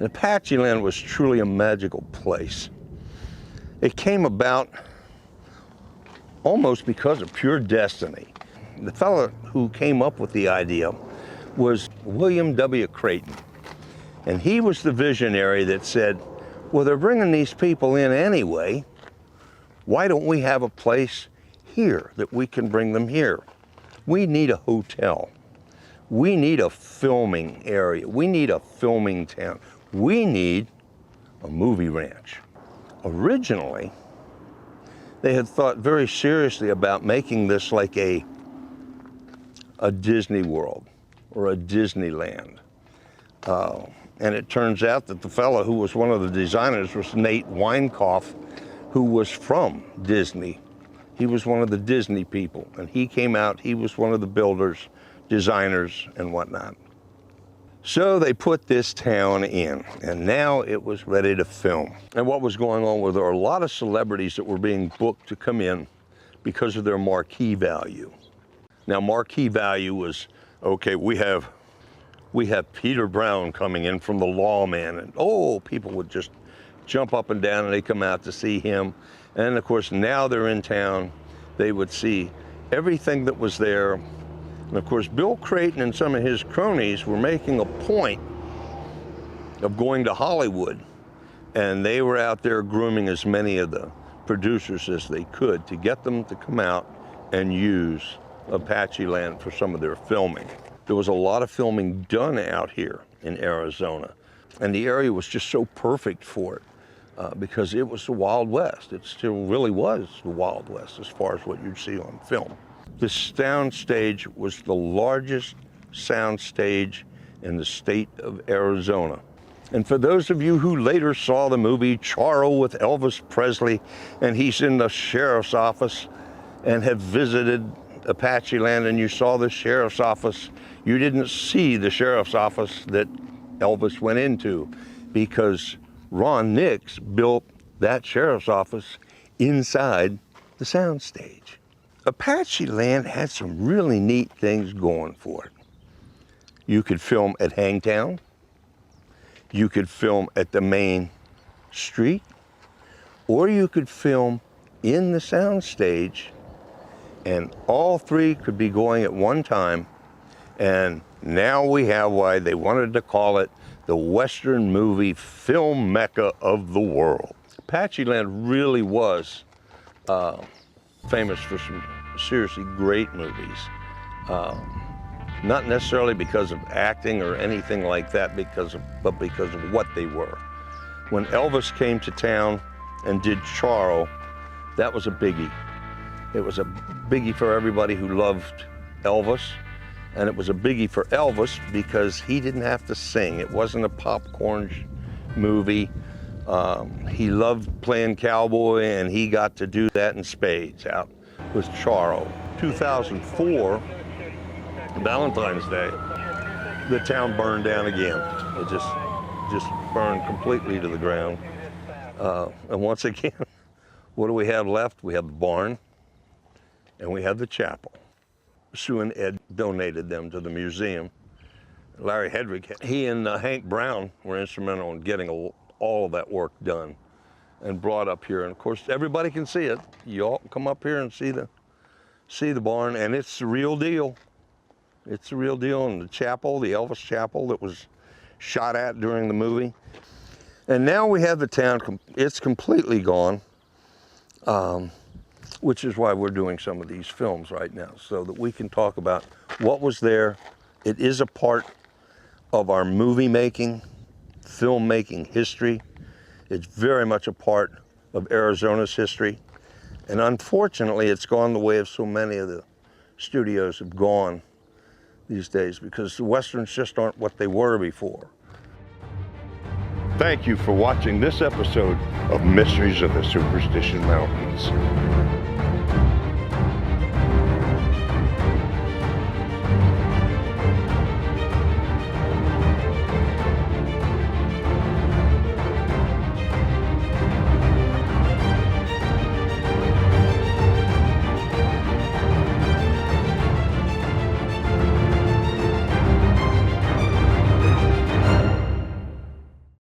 And Apacheland was truly a magical place. It came about almost because of pure destiny. The fellow who came up with the idea was William W. Creighton. And he was the visionary that said, well, they're bringing these people in anyway. Why don't we have a place here that we can bring them here? We need a hotel. We need a filming area. We need a filming town. We need a movie ranch. Originally, they had thought very seriously about making this like a Disney World or a Disneyland. And it turns out that the fellow who was one of the designers was Nate Weinkauf, who was from Disney. He was one of the Disney people, and he came out, he was one of the builders, designers, and whatnot. So they put this town in, and now it was ready to film. And what was going on was there were a lot of celebrities that were being booked to come in because of their marquee value. Now, marquee value was, okay, we have Peter Brown coming in from The Lawman, and oh, people would just jump up and down and they come out to see him. And of course, now they're in town, they would see everything that was there. And of course, Bill Creighton and some of his cronies were making a point of going to Hollywood. And they were out there grooming as many of the producers as they could to get them to come out and use Apacheland for some of their filming. There was a lot of filming done out here in Arizona. And the area was just so perfect for it because it was the Wild West. It still really was the Wild West as far as what you'd see on film. This sound stage was the largest sound stage in the state of Arizona. And for those of you who later saw the movie Charro with Elvis Presley, and he's in the sheriff's office and have visited Apacheland and you saw the sheriff's office, you didn't see the sheriff's office that Elvis went into because Ron Nix built that sheriff's office inside the soundstage. Apacheland had some really neat things going for it. You could film at Hangtown. You could film at the main street, or you could film in the soundstage, and all three could be going at one time. And now we have why they wanted to call it the Western movie film mecca of the world. Apacheland really was famous for some seriously great movies. Not necessarily because of acting or anything like that, but because of what they were. When Elvis came to town and did Charro, that was a biggie. It was a biggie for everybody who loved Elvis, and it was a biggie for Elvis because he didn't have to sing. It wasn't a popcorn movie. He loved playing cowboy, and he got to do that in spades out with Charro. 2004, Valentine's Day, the town burned down again. It just burned completely to the ground. And once again, what do we have left? We have the barn and we have the chapel. Sue and Ed donated them to the museum. Larry Hedrick, he and Hank Brown were instrumental in getting all of that work done and brought up here. And of course, everybody can see it. You all come up here and see the barn, and it's the real deal. It's the real deal. And the chapel, the Elvis Chapel that was shot at during the movie. And now we have the town, it's completely gone, which is why we're doing some of these films right now, so that we can talk about what was there. It is a part of our movie making, filmmaking history. It's very much a part of Arizona's history. And unfortunately, it's gone the way of so many of the studios have gone these days because the Westerns just aren't what they were before. Thank you for watching this episode of Mysteries of the Superstition Mountains.